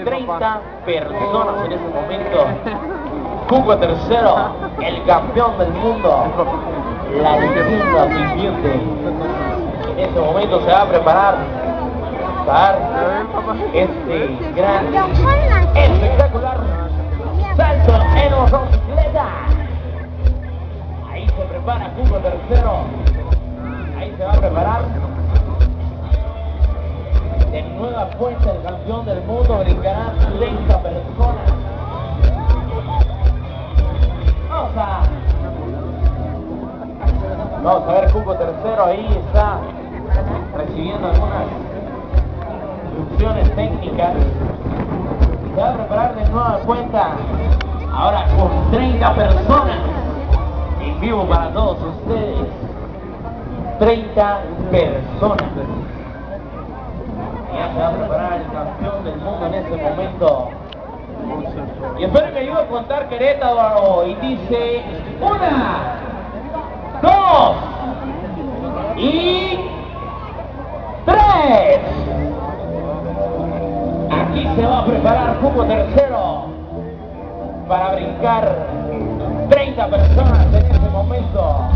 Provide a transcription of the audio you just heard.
brincar 30 personas en ese momento. Cuco tercero, el campeón del mundo, la leyenda viviente. En este momento se va a preparar para este gran, espectacular salto en motocicleta. Ahí se prepara Cuco tercero. Ahí se va a preparar. De nueva cuenta el campeón del mundo, brincarán 30 personas. Vamos a ver Cuco tercero, ahí está recibiendo algunas instrucciones técnicas. Se va a preparar de nueva cuenta, ahora con 30 personas, en vivo para todos ustedes. 30 personas. Ya se va a preparar el campeón del mundo en este momento. Y espero que ayude a contar Querétaro. Y dice 1, 2 y 3. Aquí se va a preparar Cuco tercero para brincar 30 personas en este momento.